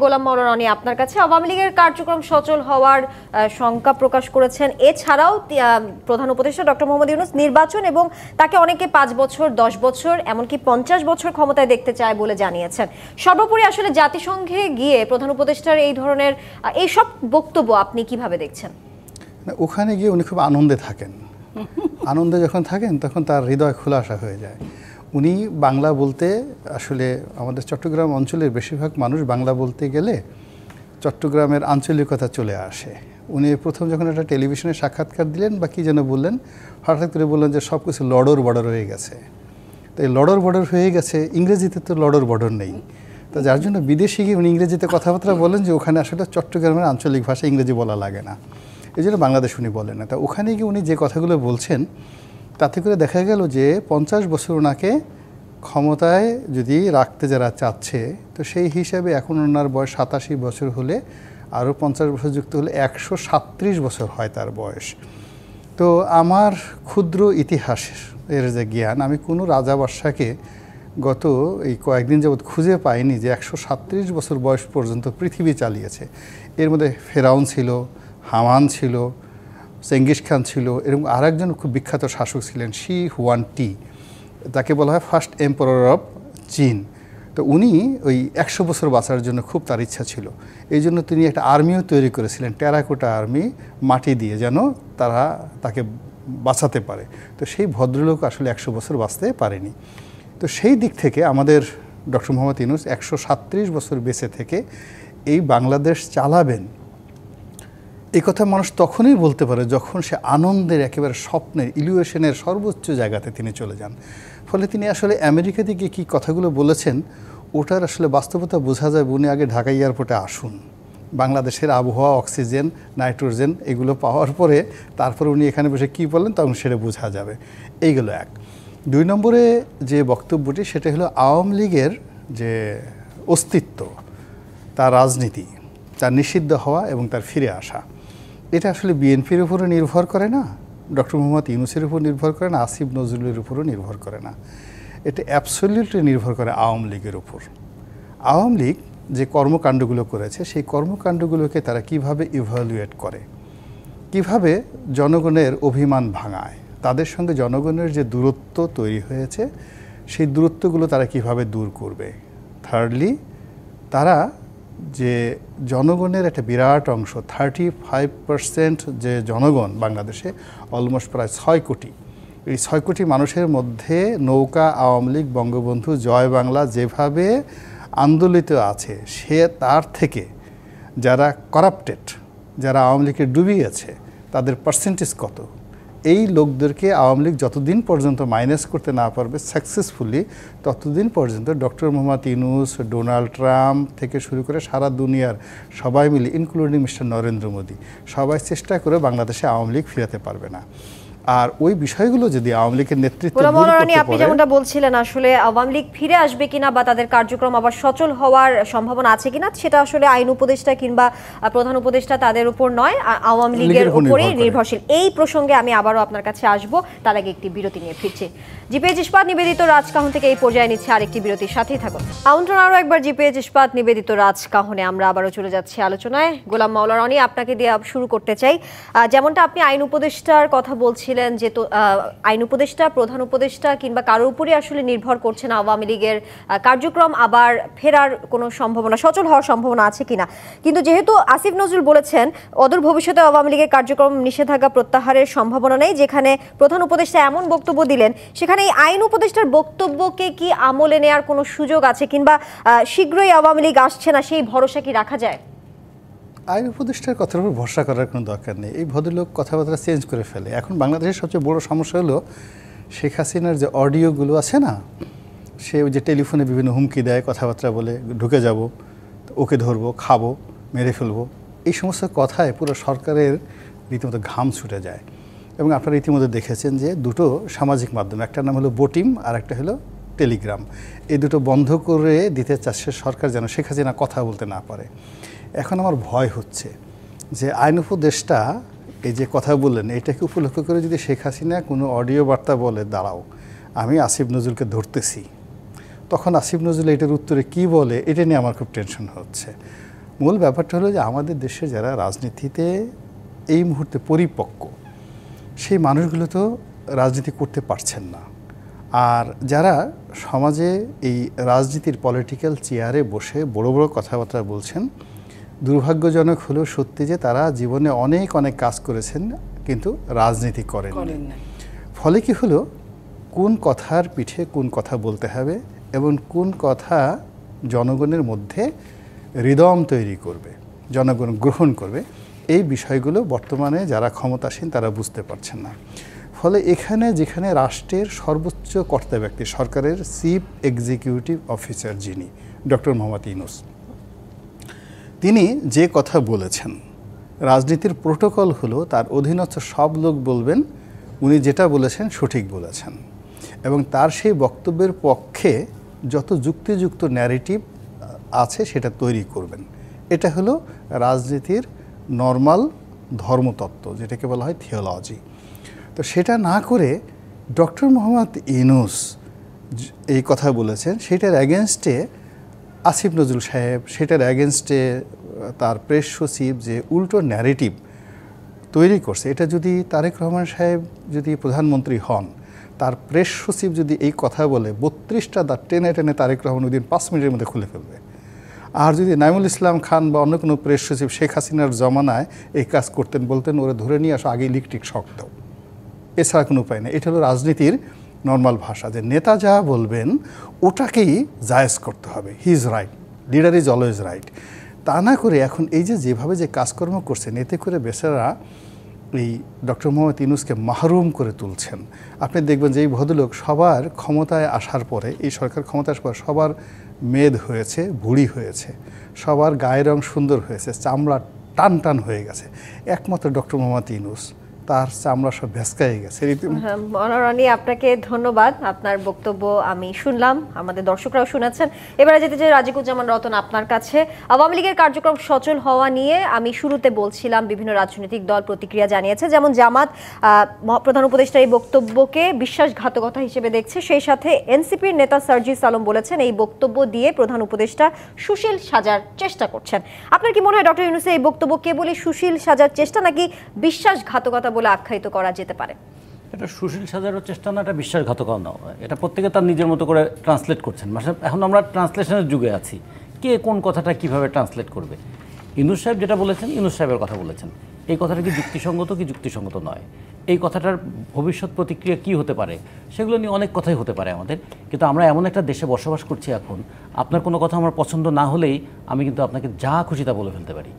গোলাম মাওলা রনি আপনার কাছে আওয়ামী লীগের কার্যক্রম সচল হওয়ার শঙ্কা প্রকাশ করেছেন। এছাড়াও প্রধান উপদেষ্টা ডক্টর মোহাম্মদ ইউনূস নির্বাচন এবং তাকে অনেকে ৫ বছর ১০ বছর এমনকি ৫০ বছর ক্ষমতায় দেখতে চায় বলে জানিয়েছেন। সর্বোপরি আসলে জাতিসংঘে গিয়ে প্রধান উপদেষ্টার এই ধরনের এইসব বক্তব্য আপনি কিভাবে দেখছেন? ওখানে গিয়ে উনি খুব আনন্দে থাকেন। আনন্দে যখন থাকেন তখন তার হৃদয় খোলাসা হয়ে যায়। উনি বাংলা বলতে আসলে আমাদের চট্টগ্রাম অঞ্চলের বেশিরভাগ মানুষ বাংলা বলতে গেলে চট্টগ্রামের আঞ্চলিকতা চলে আসে। উনি প্রথম যখন একটা টেলিভিশনে সাক্ষাৎকার দিলেন বা কী যেন বললেন, হঠাৎ করে বললেন যে সব কিছু লড়র বর্ডর হয়ে গেছে। তো এই লড়র বর্ডর হয়ে গেছে, ইংরেজিতে তো লড়র বর্ডর নেই। তো যার জন্য বিদেশে গিয়ে উনি ইংরেজিতে কথাবার্তা বলেন যে ওখানে আসলে চট্টগ্রামের আঞ্চলিক ভাষা ইংরেজি বলা লাগে না, এই জন্য বাংলাদেশ উনি বলেন না। তা ওখানে গিয়ে উনি যে কথাগুলো বলছেন তাতে করে দেখা গেল যে ৫০ বছর ওনাকে ক্ষমতায় যদি রাখতে যারা চাচ্ছে, তো সেই হিসাবে এখন ওনার বয়স ৮৭ বছর হলে আরও ৫০ বছর যুক্ত হলে ১৩৭ বছর হয় তার বয়স। তো আমার ক্ষুদ্র ইতিহাসের যে জ্ঞান, আমি কোনো রাজা বাদশাকে গত এই কয়েকদিন যাবৎ খুঁজে পাইনি যে ১৩৭ বছর বয়স পর্যন্ত পৃথিবী চালিয়েছে। এর মধ্যে ফেরাউন ছিল, হামান ছিল, চেঙ্গিস খান ছিল, এরকম আরেকজন খুব বিখ্যাত শাসক ছিলেন শি হুয়ানটি, তাকে বলা হয় ফার্স্ট এম্পারার অফ চীন। তো উনি ওই ১০০ বছর বাঁচার জন্য খুব তার ইচ্ছা ছিল। এই জন্য তিনি একটা আর্মিও তৈরি করেছিলেন, টেরাকোটা আর্মি, মাটি দিয়ে, যেন তারা তাকে বাঁচাতে পারে। তো সেই ভদ্রলোক আসলে ১০০ বছর বাঁচতে পারেনি। তো সেই দিক থেকে আমাদের ডক্টর মোহাম্মদ ইউনূস ১৩৭ বছর বেঁচে থেকে এই বাংলাদেশ চালাবেন, এই কথা মানুষ তখনই বলতে পারে যখন সে আনন্দের একেবারে স্বপ্নের ইলিউশনের সর্বোচ্চ জায়গাতে তিনি চলে যান। ফলে তিনি আসলে আমেরিকা থেকে কী কথাগুলো বলেছেন ওটার আসলে বাস্তবতা বোঝা যায়। উনি আগে ঢাকা এয়ারপোর্টে আসুন, বাংলাদেশের আবহাওয়া, অক্সিজেন, নাইট্রোজেন এগুলো পাওয়ার পরে তারপরে উনি এখানে বসে কী বলেন তখন সেটা বোঝা যাবে। এইগুলো এক। ২ নম্বরে যে বক্তব্যটি সেটা হলো আওয়ামী লীগের যে অস্তিত্ব, তার রাজনীতি, তার নিষিদ্ধ হওয়া এবং তার ফিরে আসা, এটা আসলে বিএনপির উপরে নির্ভর করে না, ডক্টর মোহাম্মদ ইউনূসের উপর নির্ভর করে না, আসিফ নজরুলের উপরও নির্ভর করে না। এটা অ্যাবসলিউটলি নির্ভর করে আওয়ামী লীগের উপর। আওয়ামী লীগ যে কর্মকাণ্ডগুলো করেছে সেই কর্মকাণ্ডগুলোকে তারা কিভাবে ইভ্যালুয়েট করে, কিভাবে জনগণের অভিমান ভাঙায়, তাদের সঙ্গে জনগণের যে দূরত্ব তৈরি হয়েছে সেই দূরত্বগুলো তারা কিভাবে দূর করবে। থার্ডলি, তারা যে জনগণের একটা বিরাট অংশ 35% যে জনগণ বাংলাদেশে, অলমোস্ট প্রায় ৬ কোটি, এই ৬ কোটি মানুষের মধ্যে নৌকা আওয়ামী লীগ, বঙ্গবন্ধু, জয় বাংলা যেভাবে আন্দোলিত আছে, সে তার থেকে যারা করাপ্টেড, যারা আওয়ামী লীগকে ডুবিয়েছে তাদের পার্সেন্টেজ কত, এই লোকদেরকে আওয়ামী লীগ যতদিন পর্যন্ত মাইনাস করতে না পারবে সাকসেসফুলি, ততদিন পর্যন্ত doctor Mohammad Yunus, Donald Trump থেকে শুরু করে সারা দুনিয়ার সবাই মিলে, ইনক্লুডিং মিস্টার নরেন্দ্র মোদী, সবাই চেষ্টা করে বাংলাদেশে আওয়ামী লীগ ফিরাতে পারবে না। আর ওই বিষয়গুলো যদি আওয়ামী লীগের নেতৃত্ব, আপনি যেমনটা বলছিলেন আসলে আওয়ামী লীগ ফিরে আসবে কিনা বা তাদের কার্যক্রম আবার সচল হওয়ার সম্ভাবনা আছে কিনা সেটা আসলে আইন উপদেষ্টা কিংবা প্রধান উপদেষ্টা তাদের উপর নয়, আওয়ামী লীগের উপরেই নির্ভরশীল। এই প্রসঙ্গে আমি আবারও আপনার কাছে আসবো, তার আগে একটি বিরতি নিয়ে ফিরছি। জিপিএইচ ইস্পাত নিবেদিত রাজকাহন থেকে এই পর্যায়ে নিচ্ছে আরেকটি বিরতির সাথেই থাকুন। আমন্ত্রণ আরও একবার জিপিএইচ ইস্পাত নিবেদিত রাজকাহনে। আমরা আবারও চলে যাচ্ছি আলোচনায়। গোলাম মাওলা রনি, আপনাকে দিয়ে শুরু করতে চাই। যেমনটা আপনি আইন উপদেষ্টার কথা বলছিলেন যে আইন উপদেষ্টা, প্রধান উপদেষ্টা কিংবা কারোর উপরে আসলে নির্ভর করছে না আওয়ামী লীগের কার্যক্রম আবার ফেরার কোনো সম্ভাবনা, সচল হওয়ার সম্ভাবনা আছে কিনা। কিন্তু যেহেতু আসিফ নজরুল বলেছেন অদূর ভবিষ্যতে আওয়ামী লীগের কার্যক্রম নিষেধাজ্ঞা প্রত্যাহারের সম্ভাবনা নেই, যেখানে প্রধান উপদেষ্টা এমন বক্তব্য দিলেন সেখানে এই আইন উপদেষ্টার বক্তব্যকে কি আমলে নেওয়ার কোনো সুযোগ আছে কিংবা শীঘ্রই আওয়ামী লীগ আসছে না সেই ভরসা কি রাখা যায়? আইন উপদেষ্টার কথার উপর ভরসা করার কোনো দরকার নেই। এই ভদ্রলোক কথাবার্তা চেঞ্জ করে ফেলে। এখন বাংলাদেশের সবচেয়ে বড় সমস্যা হলো শেখ হাসিনার যে অডিওগুলো আছে না, সে ওই যে টেলিফোনে বিভিন্ন হুমকি দেয়, কথাবার্তা বলে ঢুকে যাব, ওকে ধরবো, খাবো, মেরে ফেলবো, এই সমস্ত কথায় পুরো সরকারের রীতিমতো ঘাম ছুটে যায়। এবং আপনারা ইতিমধ্যে দেখেছেন যে দুটো সামাজিক মাধ্যম, একটার নাম হলো বোটিম আর একটা হলো টেলিগ্রাম, এই দুটো বন্ধ করে দিতে চাচ্ছে সরকার যেন শেখ হাসিনা কথা বলতে না পারে। এখন আমার ভয় হচ্ছে যে আইন উপদেষ্টা এই যে কথা বললেন এটাকে উপলক্ষ করে যদি শেখ হাসিনা কোনো অডিও বার্তা বলে, দাঁড়াও আমি আসিফ নজরুলকে ধরতেছি, তখন আসিফ নজরুল এটার উত্তরে কি বলে এটা নিয়ে আমার খুব টেনশন হচ্ছে। মূল ব্যাপারটা হলো যে আমাদের দেশে যারা রাজনীতিতে এই মুহূর্তে পরিপক্ক সেই মানুষগুলো তো রাজনীতি করতে পারছেন না। আর যারা সমাজে এই রাজনীতির পলিটিক্যাল চেয়ারে বসে বড় বড় কথাবার্তা বলছেন, দুর্ভাগ্যজনক হলেও সত্যি যে তারা জীবনে অনেক অনেক কাজ করেছেন কিন্তু রাজনীতি করেন। ফলে কি হলো, কোন কথার পিঠে কোন কথা বলতে হবে এবং কোন কথা জনগণের মধ্যে হৃদয় তৈরি করবে, জনগণ গ্রহণ করবে, এই বিষয়গুলো বর্তমানে যারা ক্ষমতাসীন তারা বুঝতে পারছেন না। ফলে এখানে যেখানে রাষ্ট্রের সর্বোচ্চ কর্তা ব্যক্তি, সরকারের চিফ এক্সিকিউটিভ অফিসার যিনি ডক্টর মোহাম্মদ ইউনূস, তিনি যে কথা বলেছেন, রাজনীতির প্রোটোকল হলো তার অধীনস্থ সব লোক বলবেন উনি যেটা বলেছেন সঠিক বলেছেন, এবং তার সেই বক্তব্যের পক্ষে যত যুক্তিযুক্ত ন্যারেটিভ আছে সেটা তৈরি করবেন। এটা হলো রাজনীতির নর্মাল ধর্মতত্ত্ব, যেটাকে বলা হয় থিওলজি। তো সেটা না করে ডক্টর মোহাম্মদ ইউনূস এই কথা বলেছেন, সেটার অ্যাগেনস্টে আসিফ নজরুল সাহেব, সেটার অ্যাগেনস্টে তার প্রেস সচিব যে উল্টো ন্যারেটিভ তৈরি করছে, এটা যদি তারেক রহমান সাহেব যদি প্রধানমন্ত্রী হন, তার প্রেস সচিব যদি এই কথা বলে 32টা দাঁত টেনে টেনে তারেক রহমান ওই দিন 5 মিনিটের মধ্যে খুলে ফেলবে। আর যদি নাইমুল ইসলাম খান বা অন্য কোনো প্রেস সচিব শেখ হাসিনার জমানায় এই কাজ করতেন, বলতেন ওরা ধরে নিয়ে আসো, আগে ইলেকট্রিক শক দাও, এছাড়া কোনো উপায় নেই। এটা হলো রাজনীতির নর্মাল ভাষা, যে নেতা যা বলবেন ওটাকেই জায়েজ করতে হবে, he is right, leader is always right. তা না করে এখন এই যে যেভাবে যে কাজকর্ম করছেন, এতে করে বেচারা এই ডক্টর মোহাম্মদ ইউনূসকে মাহরুম করে তুলছেন। আপনি দেখবেন যে এই ভদ্রলোক সবার ক্ষমতায় আসার পরে, এই সরকার ক্ষমতায় আসার পর সবার মেদ হয়েছে, বুড়ি হয়েছে, সবার গায়ের রং সুন্দর হয়েছে, চামড়া টান টান হয়ে গেছে, একমাত্র ডক্টর মোহাম্মদ ইউনূস তার চামড়া সব ভেসকাই গেছে। মনোরণী, আপনাকে ধন্যবাদ। আপনার বক্তব্য আমি শুনলাম, আমাদের দর্শকরাও শুনেছেন। এবারে যেতে চাই রাজিকুজ্জামান রতন আপনার কাছে। আওয়ামী লীগের কার্যক্রম সচল হওয়া নিয়ে আমি শুরুতে বলছিলাম বিভিন্ন রাজনৈতিক দল প্রতিক্রিয়া জানিয়েছে, যেমন জামাত প্রধান উপদেষ্টার এই বক্তব্যকে বিশ্বাসঘাতকতা হিসেবে দেখছে। সেই সাথে এনসিপির নেতা সার্জিস আলম বলেছেন এই বক্তব্য দিয়ে প্রধান উপদেষ্টা সুশীল সাজার চেষ্টা করছেন। আপনার কি মনে হয় ডক্টর ইউনূসের এই বক্তব্য কেবলই সুশীল সাজার চেষ্টা, নাকি বিশ্বাসঘাতকতা বলে আখ্যায়িত করা যেতে পারে? এটা সুশীল সাজারও চেষ্টা না, এটা বিশ্বাসঘাতকতা না, এটা প্রত্যেকে তার নিজের মতো করে ট্রান্সলেট করছেন। মানে এখন আমরা ট্রান্সলেশনের যুগে আছি, কে কোন কথাটা কিভাবে ট্রান্সলেট করবে। ইউনূস সাহেব যেটা বলেছেন, ইউনূস সাহেবের কথা বলেছেন, এই কথাটা কি যুক্তিসঙ্গত কি যুক্তিসঙ্গত নয়, এই কথাটার ভবিষ্যৎ প্রতিক্রিয়া কি হতে পারে, সেগুলো নিয়ে অনেক কথাই হতে পারে আমাদের। কিন্তু আমরা এমন একটা দেশে বসবাস করছি এখন, আপনার কোনো কথা আমার পছন্দ না হলেই আমি কিন্তু আপনাকে যা খুশি তা বলে ফেলতে পারি।